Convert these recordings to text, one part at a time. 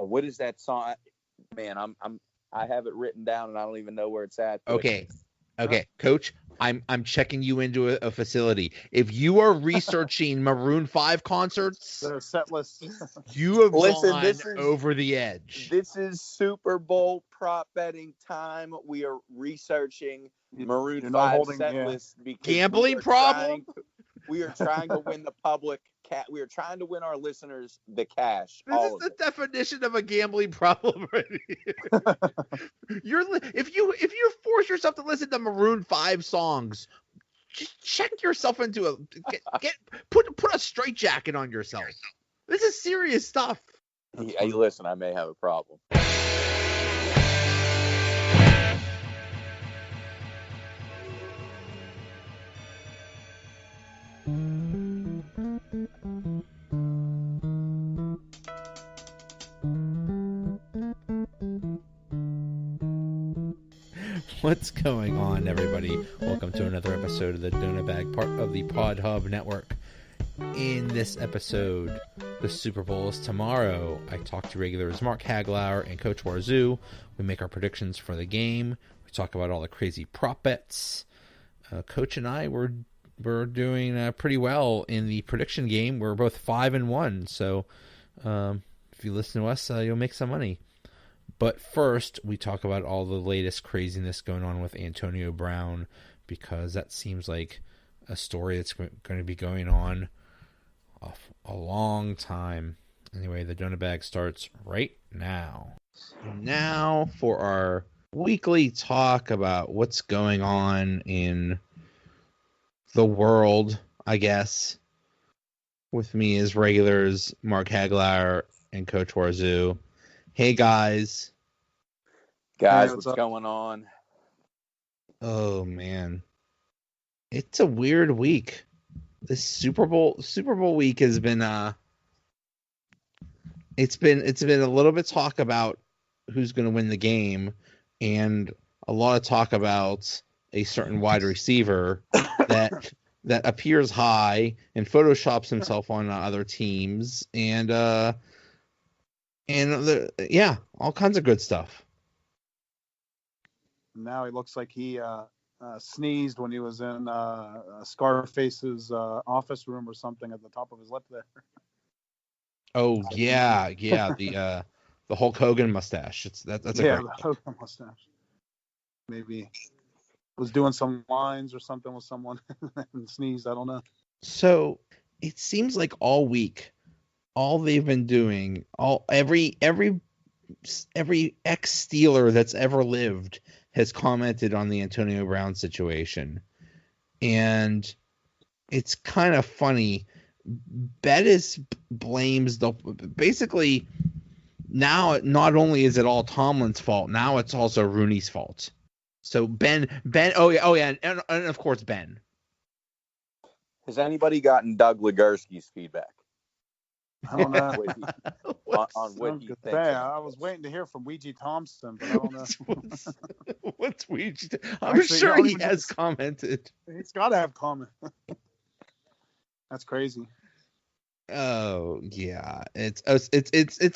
Oh, what is that song? Man, I have it written down and I don't even know where it's at. Okay, Coach, I'm checking you into a facility. If you are researching Maroon 5 concerts, Their set list. you have Listen, gone over the edge. This is Super Bowl prop betting time. We are researching Maroon 5 set list because gambling problem. We are trying to win the public. We are trying to win our listeners the cash. This is the definition of a gambling problem, right here. If you force yourself to listen to Maroon 5 songs, just check yourself into put a straitjacket on yourself. This is serious stuff. Hey, listen, I may have a problem. What's going on, everybody? Welcome to another episode of the Donut Bag, part of the Pod Hub Network. In this episode, the Super Bowl is tomorrow. I talk to regulars Mark Hagelauer and Coach Warzu. We make our predictions for the game. We talk about all the crazy prop bets. Coach and I were doing pretty well in the prediction game. We're both 5-1, so if you listen to us, you'll make some money. But first, we talk about all the latest craziness going on with Antonio Brown, because that seems like a story that's going to be going on a long time. Anyway, the Donut Bag starts right now. Now for our weekly talk about what's going on in the world, I guess. With me as regulars, Mark Hagelauer and Coach Warzu. Hey, guys. What's going on? Oh, man. It's a weird week. This Super Bowl week has been it's been a little bit talk about who's going to win the game, and a lot of talk about a certain wide receiver that appears high and photoshops himself on other teams, and all kinds of good stuff. Now he looks like he sneezed when he was in Scarface's office room or something at the top of his lip there. Oh yeah, the Hulk Hogan mustache. That's a great the Hogan mustache. Maybe was doing some lines or something with someone and sneezed. I don't know. So it seems like all week, all they've been doing, every ex-Steeler that's ever lived has commented on the Antonio Brown situation. And it's kind of funny. Bettis blames basically now, not only is it all Tomlin's fault, now it's also Rooney's fault. So Ben, oh yeah, and of course Ben. Has anybody gotten Doug Legursky's feedback? I don't know. on what he thinks. I was waiting to hear from Ouija Thompson, but I don't know. What's Ouija? I'm sure he has commented. He's got to have comment. That's crazy. Oh yeah, it's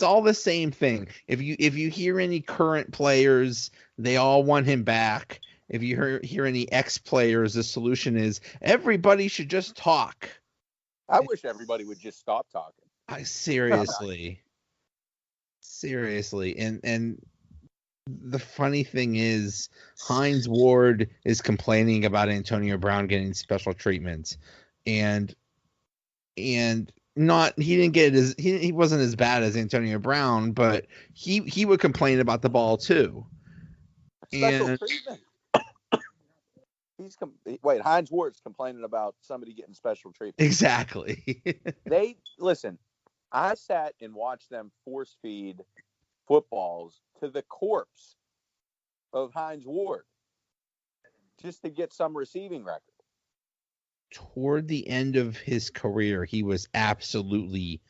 all the same thing. If you hear any current players, they all want him back. If you hear any ex players, the solution is everybody should just talk. I wish everybody would just stop talking. Seriously, and the funny thing is, Hines Ward is complaining about Antonio Brown getting special treatment, and not he didn't get he wasn't as bad as Antonio Brown, but he would complain about the ball too. Special treatment. Hines Ward's complaining about somebody getting special treatment. Exactly. Listen. I sat and watched them force feed footballs to the corpse of Hines Ward just to get some receiving record. Toward the end of his career, he was absolutely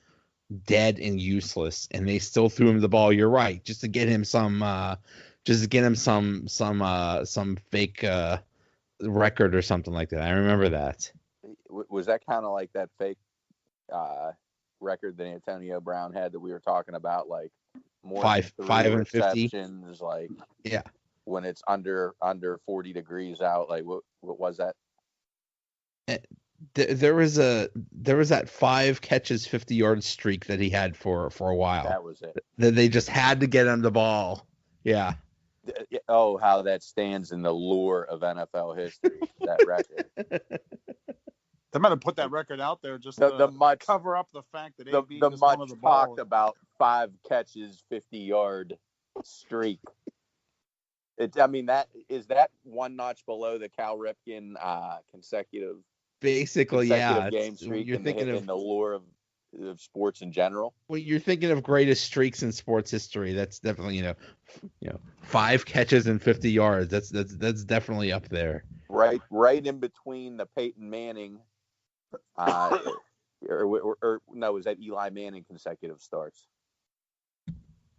dead and useless, and they still threw him the ball. You're right, just to get him some fake record or something like that. I remember that. Was that kind of like that fake record that Antonio Brown had that we were talking about like more five than 5 three and 50. receptions, like Yeah. when it's under 40 degrees out, like what was that? There was that 5 catches 50-yard streak that he had for a while. That was it. That they just had to get him the ball. Yeah. Oh, how that stands in the lore of NFL history, that record. They might have put that record out there just The to much cover up the fact that the AB just much wanted the talked ball. about 5 catches 50-yard streak. I mean, that one notch below the Cal Ripken consecutive Basically, yeah. game streak You're thinking in the lore of sports in general. Well, you're thinking of greatest streaks in sports history. That's definitely 5 catches and 50 yards. That's definitely up there. Right in between the Peyton Manning, or no, was that Eli Manning consecutive starts?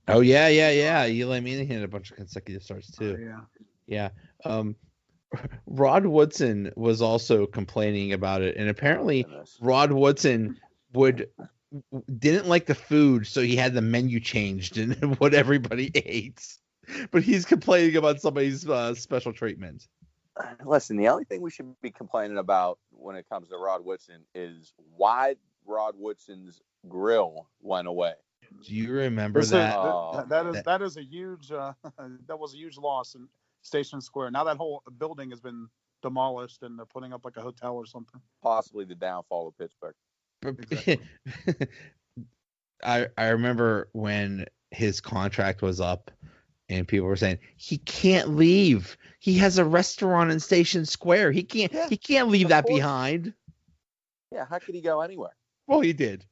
Oh yeah. Eli Manning had a bunch of consecutive starts too. Yeah. Rod Woodson was also complaining about it, and apparently Rod Woodson didn't like the food, so he had the menu changed and what everybody ate. But he's complaining about somebody's special treatment. Listen, the only thing we should be complaining about when it comes to Rod Woodson is why Rod Woodson's grill went away. Do you remember that? That is a huge that was a huge loss in Station Square. Now that whole building has been demolished and they're putting up like a hotel or something. Possibly the downfall of Pittsburgh. Exactly. I remember when his contract was up and people were saying he can't leave. He has a restaurant in Station Square. He can't leave that behind. Yeah, how could he go anywhere? Well, he did.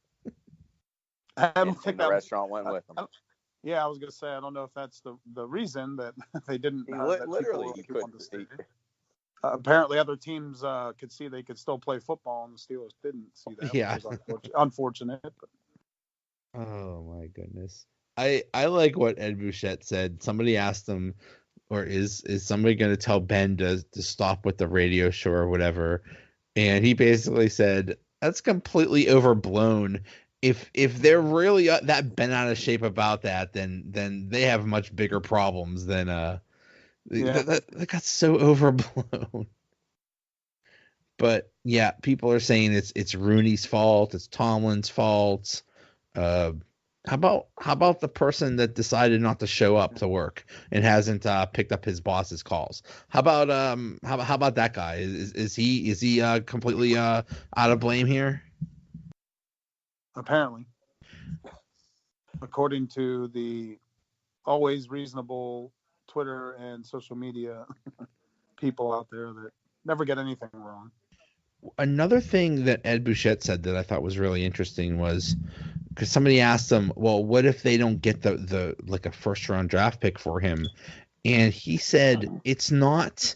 I don't think the restaurant went with him. Yeah, I was gonna say I don't know if that's the reason that they didn't. Literally, apparently, other teams could see they could still play football, and the Steelers didn't see that. Yeah, which was unfortunate. But. Oh my goodness, I like what Ed Bouchette said. Somebody asked him, or is somebody going to tell Ben to stop with the radio show or whatever? And he basically said that's completely overblown. If they're really that bent out of shape about that, then they have much bigger problems than that got so overblown. But yeah, people are saying it's Rooney's fault, it's Tomlin's fault. How about the person that decided not to show up to work and hasn't picked up his boss's calls? How about that guy? Is he completely out of blame here? Apparently, according to the always reasonable Twitter and social media people out there that never get anything wrong. Another thing that Ed Bouchette said that I thought was really interesting was because somebody asked him, well, what if they don't get the like a first round draft pick for him? And he said it's not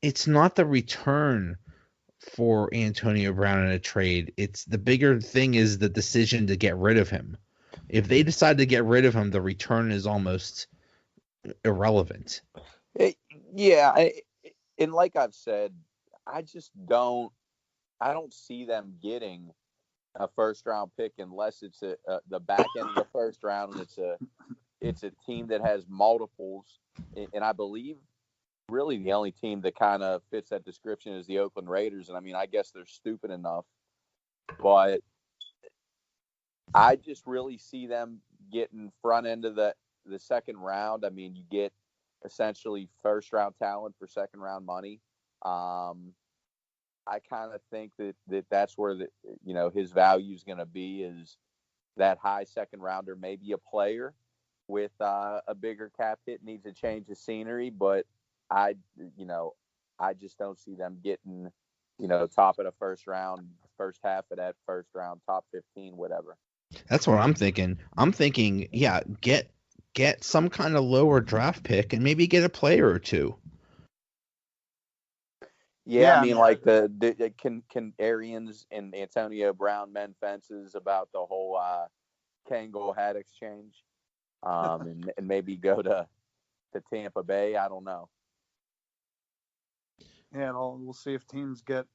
the return for Antonio Brown in a trade. It's the bigger thing is the decision to get rid of him. If they decide to get rid of him, the return is almost irrelevant. And like I've said, I don't see them getting a first round pick unless it's the back end of the first round and it's a team that has multiples. And I believe really the only team that kind of fits that description is the Oakland Raiders. And I mean, I guess they're stupid enough, but I just really see them getting front end of the second round. I mean, you get essentially first round talent for second round money. I kind of think that's where his value is going to be is that high second rounder, maybe a player with a bigger cap hit needs a change of scenery, but I just don't see them getting, top of the first round, first half of that first round, top 15, whatever. That's what I'm thinking. I'm thinking, yeah, get some kind of lower draft pick and maybe get a player or two. Yeah, I mean, like can Arians and Antonio Brown mend fences about the whole Kangol hat exchange, and maybe go to Tampa Bay. I don't know. Yeah, we'll see if teams get,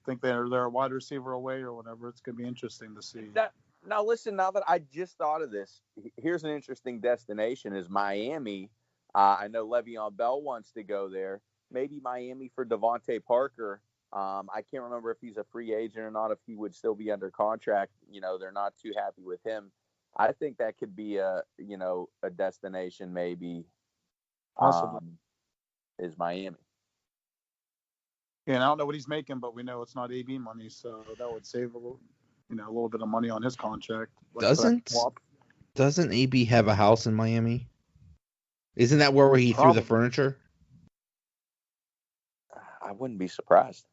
think they're a wide receiver away or whatever. It's going to be interesting to see. Now, listen, now that I just thought of this, here's an interesting destination is Miami. I know Le'Veon Bell wants to go there. Maybe Miami for Devontae Parker. I can't remember if he's a free agent or not, if he would still be under contract. They're not too happy with him. I think that could be a destination maybe. Possibly. Is Miami. Yeah, and I don't know what he's making, but we know it's not AB money, so that would save a little bit of money on his contract. Doesn't AB have a house in Miami? Isn't that where he threw the furniture? I wouldn't be surprised.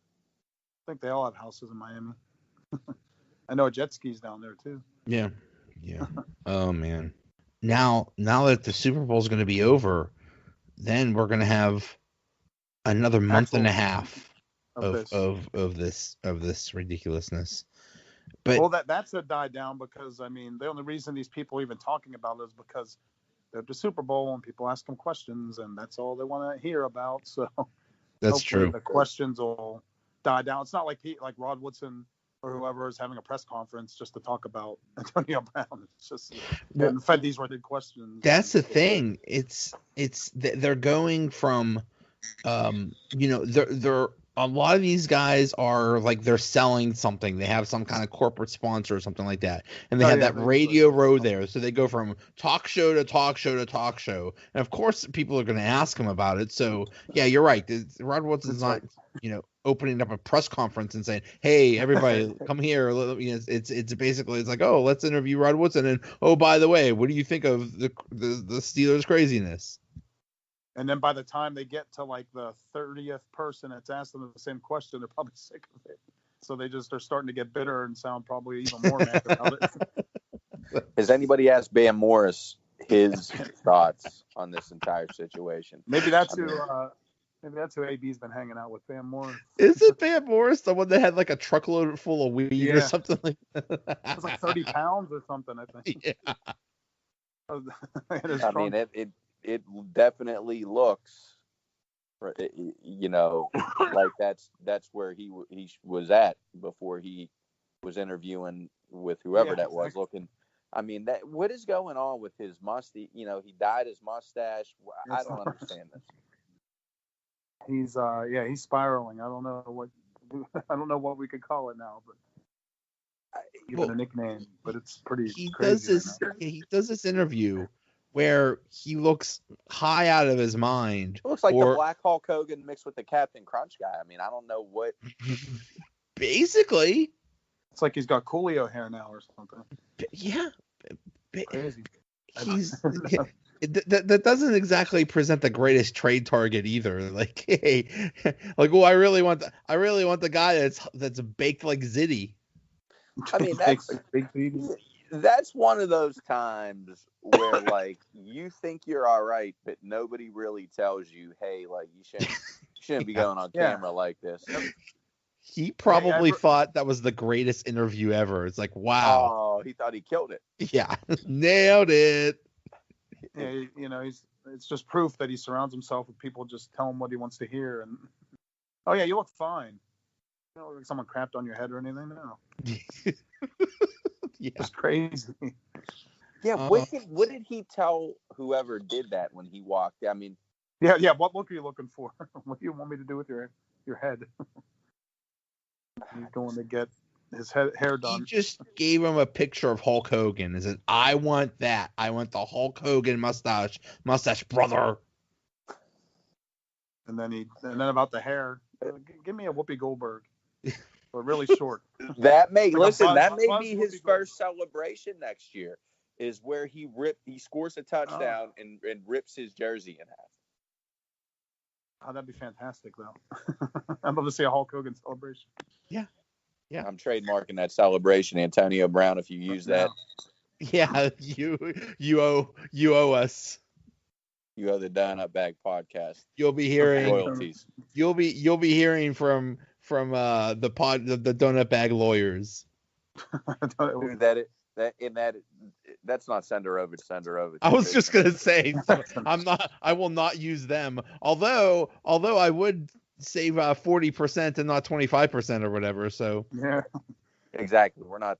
I think they all have houses in Miami. I know a jet ski's down there too. Yeah. Oh man. Now that the Super Bowl is going to be over, then we're going to have another month and a half of this ridiculousness. But that's a die down because the only reason these people are even talking about it is because they're at the Super Bowl and people ask them questions and that's all they want to hear about. So that's true. The questions will die down. It's not like Rod Woodson or whoever is having a press conference just to talk about Antonio Brown. It's just fed these were good questions. That's the thing. They're going from, they're a lot of these guys are like they're selling something. They have some kind of corporate sponsor or something like that, and they have that radio row there. So they go from talk show to talk show to talk show, and of course people are going to ask them about it. So yeah, you're right. Rod Woodson is not, opening up a press conference and saying, "Hey, everybody, come here." It's basically it's like, "Oh, let's interview Rod Woodson," and oh, by the way, what do you think of the Steelers' craziness? And then by the time they get to like the 30th person that's asked them the same question, they're probably sick of it. So they just are starting to get bitter and sound probably even more mad about it. Has anybody asked Bam Morris his thoughts on this entire situation? Maybe that's who AB's been hanging out with, Bam Morris. Is it Bam Morris, the one that had like a truckload full of weed or something like that? It was like 30 pounds or something, I think. Yeah. I mean, it definitely looks, like that's where he was at before he was interviewing with whoever that was. Looking, I mean, what is going on with his mustache? He dyed his mustache. I don't understand this. He's spiraling. I don't know what we could call it now, but even a nickname. But it's pretty crazy. He does this interview where he looks high out of his mind. It looks like the Black Hulk Hogan mixed with the Captain Crunch guy. I mean, I don't know what. Basically. It's like he's got Coolio hair now or something. Yeah. Crazy. That doesn't exactly present the greatest trade target either. Like, hey, like, I really want the guy that's baked like Zitty. I mean, that's one of those times where like you think you're all right, but nobody really tells you, hey, like you shouldn't be going on camera like this. He probably thought that was the greatest interview ever. It's like, wow. Oh, he thought he killed it. Yeah, nailed it. Yeah, it's just proof that he surrounds himself with people just tell him what he wants to hear. And oh yeah, you look fine. You don't look like someone crapped on your head or anything. No. Yeah. It's crazy. Yeah, what did he tell whoever did that when he walked? I mean, yeah. What look are you looking for? What do you want me to do with your head? He's going to get his hair done. He just gave him a picture of Hulk Hogan. Is it? I want that. I want the Hulk Hogan mustache, brother. And then about the hair. Give me a Whoopi Goldberg, but really short. That may be his first celebration next year. Is where he scores a touchdown and rips his jersey in half. Oh, that'd be fantastic, though. I'd love to see a Hulk Hogan celebration. Yeah. I'm trademarking that celebration, Antonio Brown. If you use that, yeah, you owe us. You owe the Donut Bag podcast. You'll be hearing royalties. You'll be hearing from the Donut Bag lawyers. That's not Senderovich. I was just gonna say I will not use them. Although I would save 40% and not 25% or whatever. So yeah, Exactly. We're not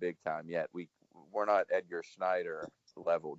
big time yet. We're not Edgar Schneider level